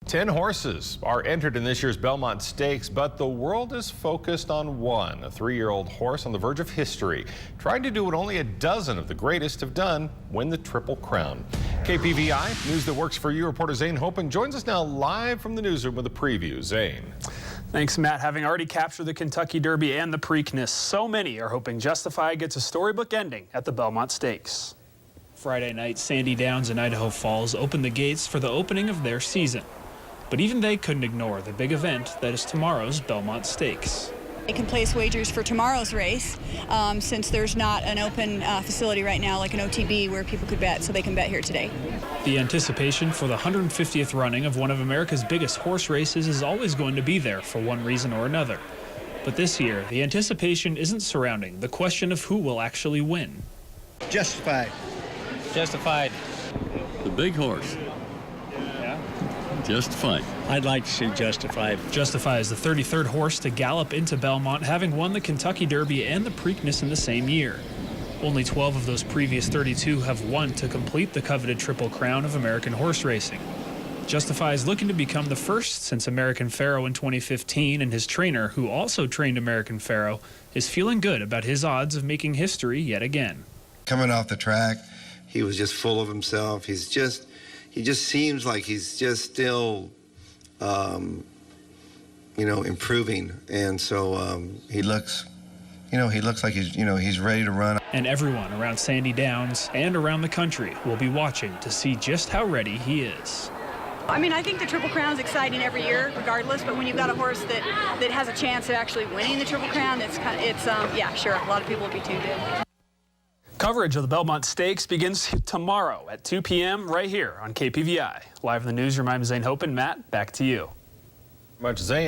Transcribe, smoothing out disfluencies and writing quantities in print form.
10 horses are entered in this year's Belmont Stakes, but the world is focused on one, a 3-year-old horse on the verge of history, trying to do what only a dozen of the greatest have done, win the Triple Crown. KPVI, news that works for you, reporter Zane Hopen joins us now live from the newsroom with a preview. Zane. Thanks, Matt. Having already captured the Kentucky Derby and the Preakness, so many are hoping Justify gets a storybook ending at the Belmont Stakes. Friday night, Sandy Downs and Idaho Falls opened the gates for the opening of their season. But even they couldn't ignore the big event that is tomorrow's Belmont Stakes. They can place wagers for tomorrow's race since there's not an open facility right now like an OTB where people could bet, so they can bet here today. The anticipation for the 150th running of one of America's biggest horse races is always going to be there for one reason or another. But this year, the anticipation isn't surrounding the question of who will actually win. Justified. Justified. The big horse. Justified. I'd like to see Justified. Justify is the 33rd horse to gallop into Belmont, having won the Kentucky Derby and the Preakness in the same year. Only 12 of those previous 32 have won to complete the coveted Triple Crown of American horse racing. Justify is looking to become the first since American Pharoah in 2015, and his trainer, who also trained American Pharoah, is feeling good about his odds of making history yet again. Coming off the track, he was just full of himself. He just seems like he's just still, improving. And so he looks like he's ready to run. And everyone around Sandy Downs and around the country will be watching to see just how ready he is. I mean, I think the Triple Crown is exciting every year, regardless. But when you've got a horse that has a chance of actually winning the Triple Crown, yeah, sure, a lot of people will be tuned in. Coverage of the Belmont Stakes begins tomorrow at 2 p.m. right here on KPVI. Live in the newsroom, I'm Zane Hopen. Matt, back to you. Much Zane.